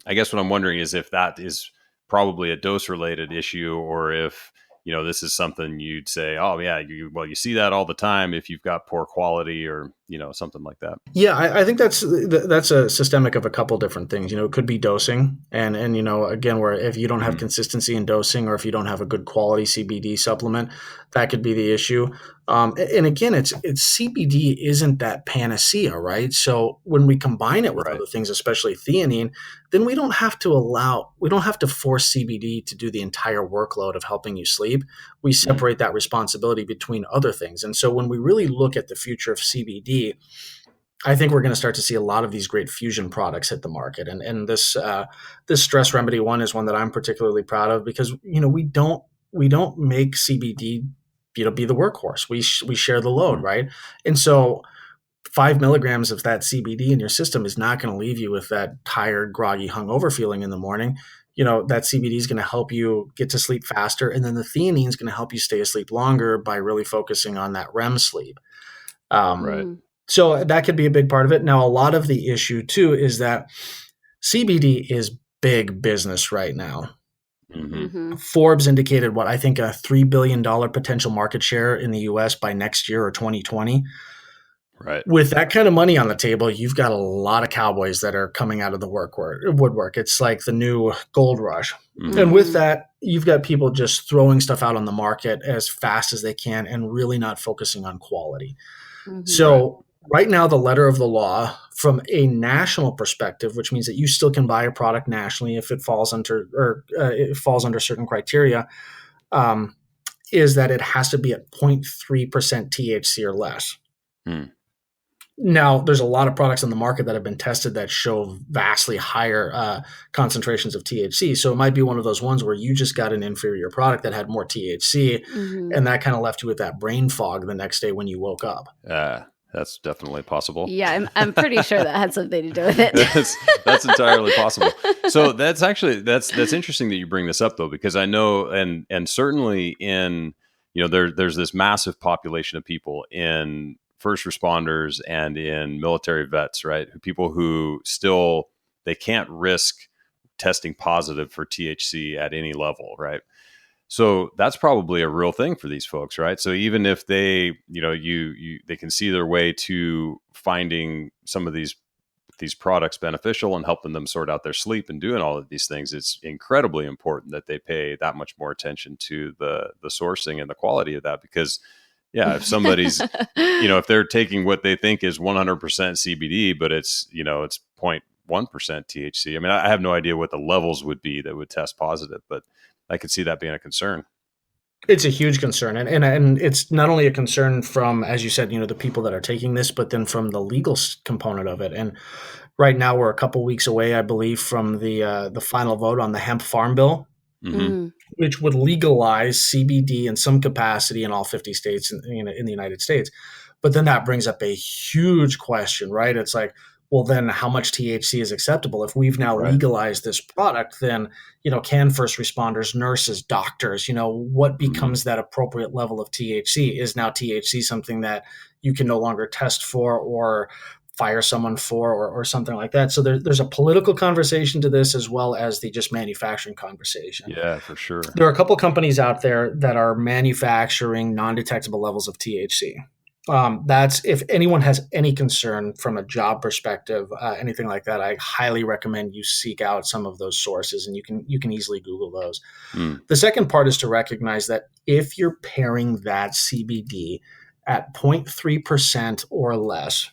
I guess what I'm wondering is if that is probably a dose related issue, or if, this is something you'd say, oh yeah, you see that all the time if you've got poor quality or, something like that. Yeah, I think that's a systemic of a couple different things. It could be dosing and again, where if you don't have consistency in dosing or if you don't have a good quality CBD supplement, that could be the issue. And again, it's CBD isn't that panacea, right? So when we combine it with other things, especially theanine, then we don't have to force CBD to do the entire workload of helping you sleep. We separate that responsibility between other things. And so when we really look at the future of CBD, I think we're going to start to see a lot of these great fusion products hit the market, and this stress remedy one is one that I'm particularly proud of because we don't make CBD be the workhorse. We share the load, right? And so 5 milligrams of that CBD in your system is not going to leave you with that tired, groggy, hungover feeling in the morning. That CBD is going to help you get to sleep faster, and then the theanine is going to help you stay asleep longer by really focusing on that REM sleep. Right. So that could be a big part of it. Now, a lot of the issue too is that CBD is big business right now. Forbes indicated what I think a $3 billion potential market share in the US by next year or 2020. Right. With that kind of money on the table, you've got a lot of cowboys that are coming out of the woodwork. It's like the new gold rush. And with that, you've got people just throwing stuff out on the market as fast as they can and really not focusing on quality. So right now, the letter of the law from a national perspective, which means that you still can buy a product nationally if it falls under certain criteria, is that it has to be at 0.3% THC or less. Now, there's a lot of products on the market that have been tested that show vastly higher concentrations of THC. So it might be one of those ones where you just got an inferior product that had more THC, and that kind of left you with that brain fog the next day when you woke up. That's definitely possible. Yeah, I'm pretty sure that had something to do with it. That's entirely possible. So that's interesting that you bring this up though, because I know, and certainly in, there's this massive population of people in first responders and in military vets, right? People who still, they can't risk testing positive for THC at any level, right? So that's probably a real thing for these folks, right? So even if they, they can see their way to finding some of these products beneficial and helping them sort out their sleep and doing all of these things, it's incredibly important that they pay that much more attention to the sourcing and the quality of that. Because if somebody's, if they're taking what they think is 100% CBD, but it's 0.1% THC. I mean, I have no idea what the levels would be that would test positive, but I could see that being a concern. It's a huge concern. And it's not only a concern from, as you said, the people that are taking this, but then from the legal component of it. And right now we're a couple weeks away, I believe, from the final vote on the hemp farm bill, which would legalize CBD in some capacity in all 50 states in the United States. But then that brings up a huge question, right? It's like, well, then how much THC is acceptable? If we've now legalized this product, then, can first responders, nurses, doctors, what becomes that appropriate level of THC? Is now THC something that you can no longer test for or fire someone for or something like that? So there's a political conversation to this as well as the just manufacturing conversation. Yeah, for sure. There are a couple companies out there that are manufacturing non-detectable levels of THC. That's, if anyone has any concern from a job perspective, anything like that, I highly recommend you seek out some of those sources, and you can easily Google those. The second part is to recognize that if you're pairing that CBD at 0.3% or less,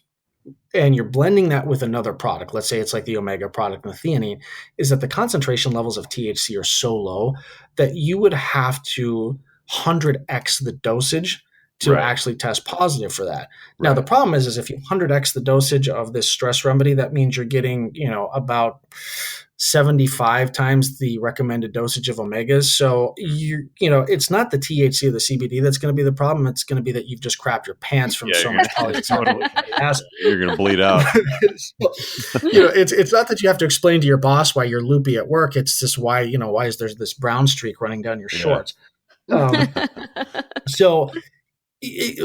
and you're blending that with another product, let's say it's like the Omega product and the theanine, is that the concentration levels of THC are so low that you would have to 100x the dosage to actually test positive for that. Now, the problem is if you 100x the dosage of this stress remedy, that means you're getting, about 75 times the recommended dosage of omegas. So it's not the THC or the CBD that's going to be the problem. It's going to be that you've just crapped your pants from so much polyunsaturated. You're going to bleed out. It's not that you have to explain to your boss why you're loopy at work. It's just why is there this brown streak running down your shorts. So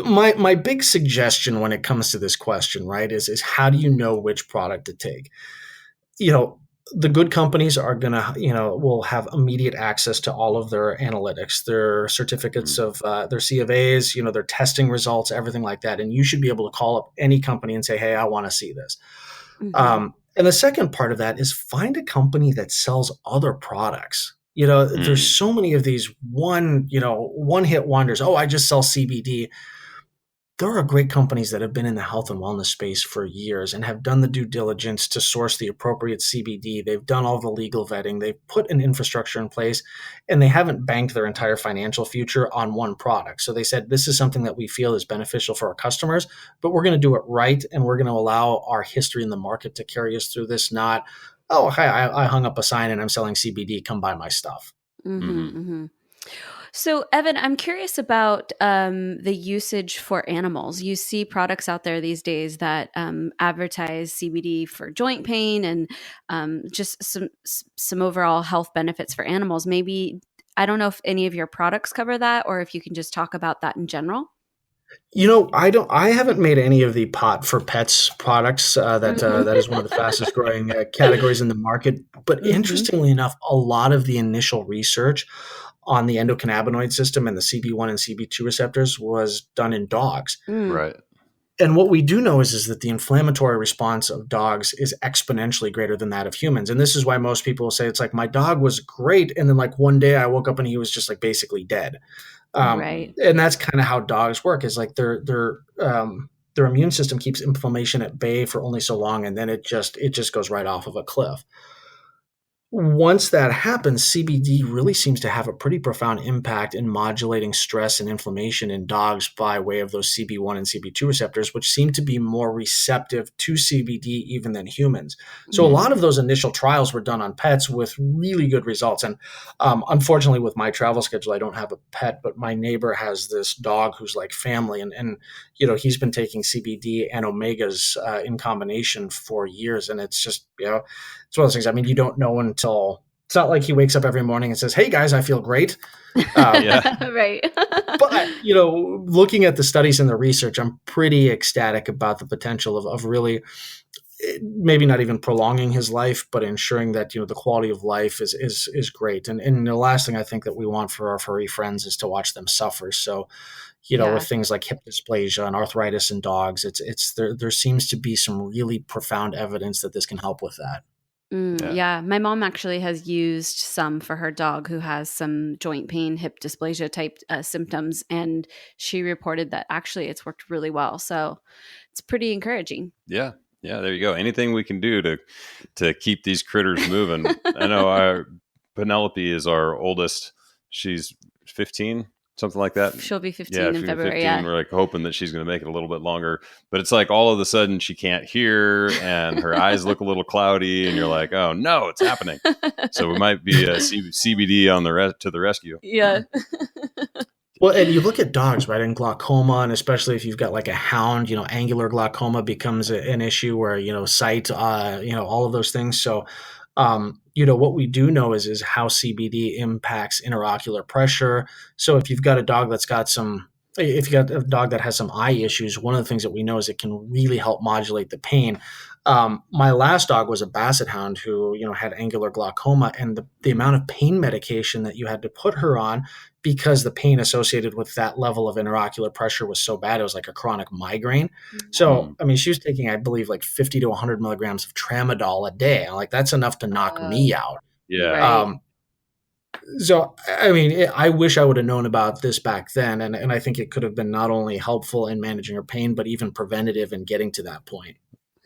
my big suggestion when it comes to this question, right, is how do you know which product to take? The good companies are going to, will have immediate access to all of their analytics, their certificates of their C of A's, their testing results, everything like that. And you should be able to call up any company and say, hey, I want to see this. And the second part of that is find a company that sells other products. There's so many of these one hit wonders. Oh, I just sell CBD. there are great companies that have been in the health and wellness space for years and have done the due diligence to source the appropriate CBD. They've done all the legal vetting. They've put an infrastructure in place, and they haven't banked their entire financial future on one product. So they said, this is something that we feel is beneficial for our customers, but we're going to do it right. And we're going to allow our history in the market to carry us through this, not, oh, hey, I hung up a sign and I'm selling CBD. Come buy my stuff. So, Evan, I'm curious about the usage for animals. You see products out there these days that advertise CBD for joint pain and just some overall health benefits for animals. Maybe, I don't know if any of your products cover that, or if you can just talk about that in general. I haven't made any of the pot for pets products. That is one of the fastest growing categories in the market. But interestingly enough, a lot of the initial research on the endocannabinoid system and the CB1 and CB2 receptors was done in dogs. Right. And what we do know is that the inflammatory response of dogs is exponentially greater than that of humans. And this is why most people say it's like, my dog was great, and then like one day I woke up and he was just like basically dead. Right. And that's kind of how dogs work, is like their immune system keeps inflammation at bay for only so long, and then it just goes right off of a cliff. Once that happens, CBD really seems to have a pretty profound impact in modulating stress and inflammation in dogs by way of those CB1 and CB2 receptors, which seem to be more receptive to CBD even than humans. So a lot of those initial trials were done on pets with really good results. And unfortunately, with my travel schedule, I don't have a pet, but my neighbor has this dog who's like family. And he's been taking CBD and Omegas in combination for years. And it's just, it's one of those things. I mean, you don't know until it's not like he wakes up every morning and says, "Hey guys, I feel great." Right. But looking at the studies and the research, I'm pretty ecstatic about the potential of really maybe not even prolonging his life, but ensuring that the quality of life is great. And the last thing I think that we want for our furry friends is to watch them suffer. So with things like hip dysplasia and arthritis in dogs, there seems to be some really profound evidence that this can help with that. Yeah. My mom actually has used some for her dog who has some joint pain, hip dysplasia type symptoms. And she reported that actually it's worked really well. So it's pretty encouraging. Yeah. Yeah. There you go. Anything we can do to keep these critters moving. I know our Penelope is our oldest. She's 15. Something like that. She'll be 15 in February. 15. Yeah. We're like hoping that she's going to make it a little bit longer, but it's like all of a sudden she can't hear and her eyes look a little cloudy, and you're like, oh no, it's happening. So we might be a CBD on to the rescue. Yeah. Well, and you look at dogs, right, and glaucoma, and especially if you've got like a hound, angular glaucoma becomes an issue where, sight, all of those things. So, what we do know is how CBD impacts interocular pressure. So if you've got a dog if you got a dog that has some eye issues, one of the things that we know is it can really help modulate the pain. My last dog was a basset hound who, had angular glaucoma, and the amount of pain medication that you had to put her on, because the pain associated with that level of interocular pressure was so bad, it was like a chronic migraine. So, I mean, she was taking, I believe, like 50 to 100 milligrams of tramadol a day. I'm like, that's enough to knock me out. Yeah. Right. So, I mean, I wish I would have known about this back then. And I think it could have been not only helpful in managing her pain, but even preventative in getting to that point.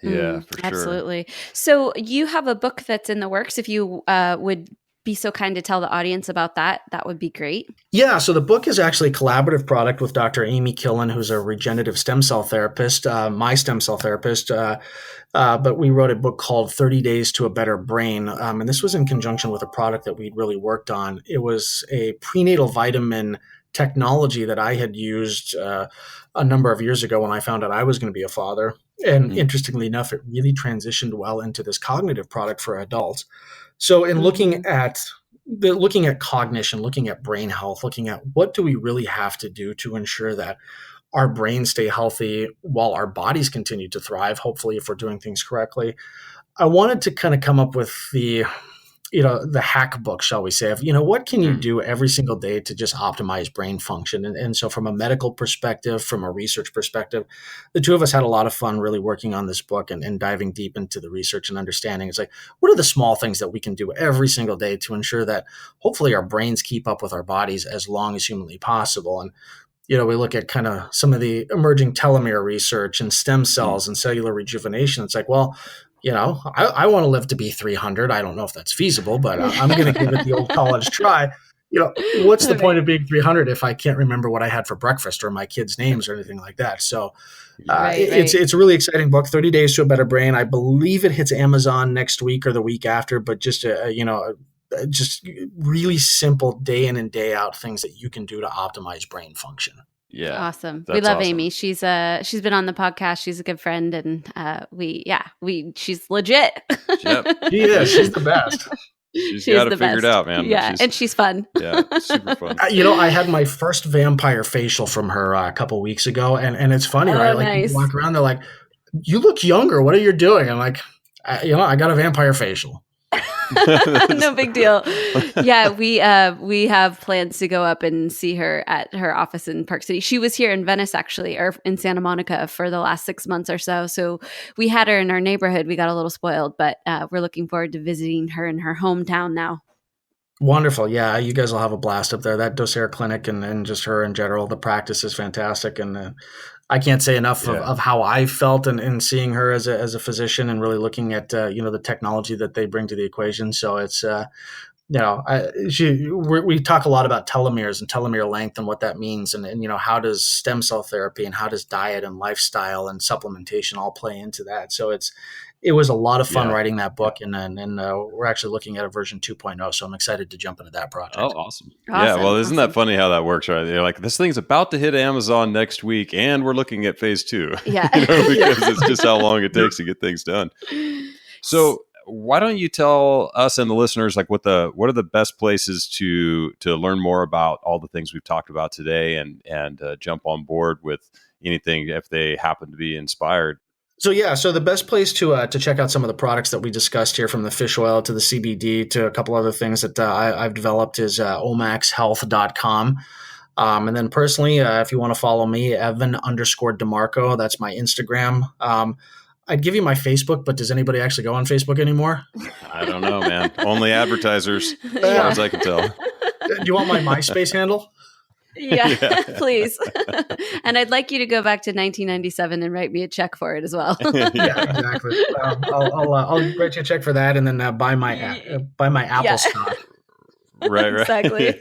Yeah, for sure. Absolutely. So you have a book that's in the works. If you would be so kind to tell the audience about that, that would be great. Yeah, so the book is actually a collaborative product with Dr. Amy Killen, who's a regenerative stem cell therapist, my stem cell therapist. But we wrote a book called 30 Days to a Better Brain. And this was in conjunction with a product that we'd really worked on. It was a prenatal vitamin technology that I had used a number of years ago when I found out I was going to be a father. And interestingly enough, it really transitioned well into this cognitive product for adults. So in looking at cognition, looking at brain health, looking at what do we really have to do to ensure that our brains stay healthy while our bodies continue to thrive, hopefully if we're doing things correctly, I wanted to kind of come up with the hack book, shall we say, of, what can you do every single day to just optimize brain function? And so from a medical perspective, from a research perspective, the two of us had a lot of fun really working on this book and diving deep into the research and understanding. It's like, what are the small things that we can do every single day to ensure that hopefully our brains keep up with our bodies as long as humanly possible? And we look at kind of some of the emerging telomere research and stem cells and cellular rejuvenation. It's like, well, I want to live to be 300. I don't know if that's feasible, but I'm going to give it the old college try. What's the point of being 300 if I can't remember what I had for breakfast or my kids' names or anything like that? So it's a really exciting book, 30 Days to a Better Brain. I believe it hits Amazon next week or the week after, but just just really simple day in and day out things that you can do to optimize brain function. Yeah. Awesome. We love Amy. She's been on the podcast. She's a good friend, and she's legit. Yep. She is. She's the best. She's got it figured out, man. Yeah, and she's fun. Yeah, super fun. I had my first vampire facial from her a couple weeks ago, and it's funny, right? Like, nice. People walk around, they're like, "You look younger. What are you doing?" I'm like, I got a vampire facial. No big deal. Yeah, we have plans to go up and see her at her office in Park City. She was here in Venice, actually, or in Santa Monica for the last 6 months or so. So we had her in our neighborhood. We got a little spoiled, but we're looking forward to visiting her in her hometown now. Wonderful. Yeah, you guys will have a blast up there. That Docere clinic and just her in general, the practice is fantastic. And I can't say enough of how I felt in seeing her as a physician and really looking at, the technology that they bring to the equation. So it's, we talk a lot about telomeres and telomere length and what that means. And how does stem cell therapy and how does diet and lifestyle and supplementation all play into that? So it was a lot of fun writing that book, and we're actually looking at a version 2.0. So I'm excited to jump into that project. Oh, awesome. Yeah, well, isn't that funny how that works, right? They're like, this thing's about to hit Amazon next week, and we're looking at phase 2. Yeah. Because it's just how long it takes to get things done. So why don't you tell us and the listeners, like, what are the best places to learn more about all the things we've talked about today and jump on board with anything if they happen to be inspired? So the best place to check out some of the products that we discussed here, from the fish oil to the CBD to a couple other things that I've developed, is omaxhealth.com. And then personally, if you want to follow me, Evan_DeMarco, that's my Instagram. I'd give you my Facebook, but does anybody actually go on Facebook anymore? I don't know, man. Only advertisers, as far as I can tell. Do you want my MySpace handle? Yeah, please. And I'd like you to go back to 1997 and write me a check for it as well. Yeah, exactly. I'll write you a check for that, and then buy my Apple stock. Right. Exactly.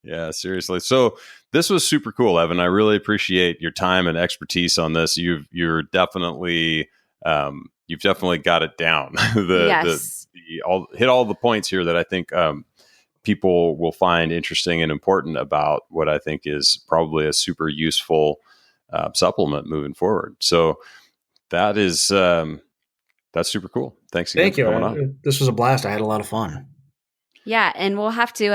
Yeah, seriously. So this was super cool, Evan. I really appreciate your time and expertise on this. You've definitely got it down. Hit all the points here that I think people will find interesting and important about what I think is probably a super useful supplement moving forward. So that's super cool. Thanks again for coming on. This was a blast. I had a lot of fun. Yeah, and we'll have to,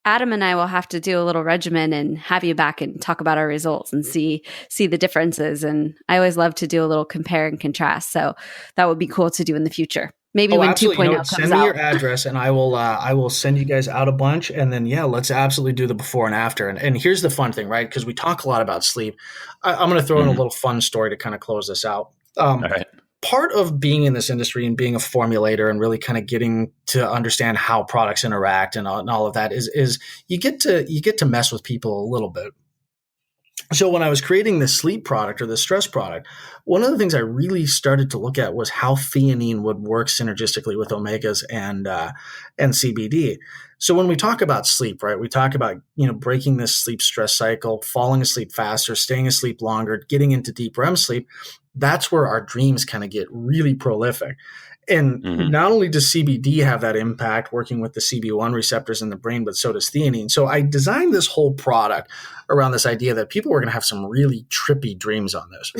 Adam and I will have to do a little regimen and have you back and talk about our results and see the differences. And I always love to do a little compare and contrast. So that would be cool to do in the future. Maybe when 2.0 comes out. Send me your address and I will send you guys out a bunch. And then, let's absolutely do the before and after. And here's the fun thing, right? Because we talk a lot about sleep. I'm going to throw in a little fun story to kind of close this out. All right. Part of being in this industry and being a formulator and really kind of getting to understand how products interact and all of that is you get to mess with people a little bit. So when I was creating this sleep product or the stress product, one of the things I really started to look at was how theanine would work synergistically with omegas and CBD. So when we talk about sleep, right, we talk about, breaking this sleep stress cycle, falling asleep faster, staying asleep longer, getting into deep REM sleep. That's where our dreams kind of get really prolific. And not only does CBD have that impact working with the CB1 receptors in the brain, but so does theanine. So I designed this whole product around this idea that people were going to have some really trippy dreams on this.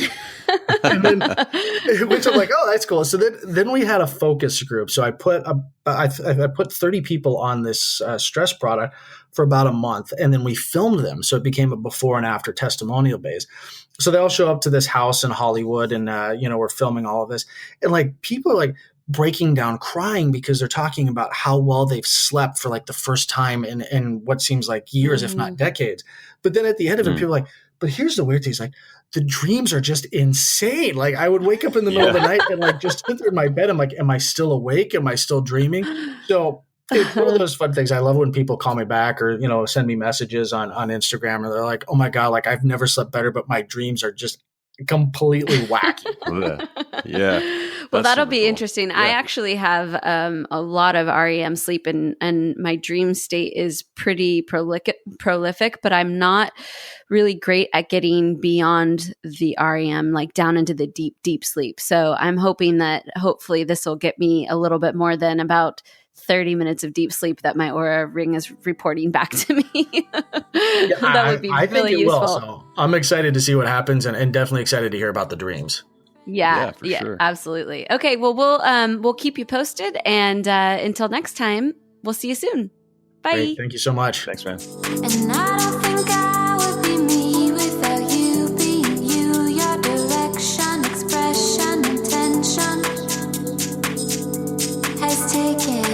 And then, which I'm like, oh, that's cool. So then we had a focus group. So I put 30 people on this stress product for about a month, and then we filmed them. So it became a before and after testimonial base. So they all show up to this house in Hollywood, and we're filming all of this, and like people are like breaking down, crying because they're talking about how well they've slept for like the first time in what seems like years, if not decades. But then at the end of it, people are like, but here's the weird thing: is like the dreams are just insane. Like I would wake up in the middle of the night and like just sit there in my bed. I'm like, am I still awake? Am I still dreaming? So It's one of those fun things. I love when people call me back or, send me messages on Instagram and they're like, oh my God, like I've never slept better, but my dreams are just completely wacky. Yeah. Well, That's that'll super be cool. interesting. Yeah. I actually have a lot of REM sleep and my dream state is pretty prolific, but I'm not really great at getting beyond the REM, like down into the deep, deep sleep. So I'm hoping that hopefully this will get me a little bit more than about 30 minutes of deep sleep that my Aura Ring is reporting back to me. That would be I think really it useful. will. So I'm excited to see what happens and definitely excited to hear about the dreams. Yeah, for sure. absolutely. Okay, well we'll keep you posted, and until next time, we'll see you soon. Bye. Great. Thank you so much. Thanks, man. And I don't think I would be me without you being you. Your direction, expression, intention has taken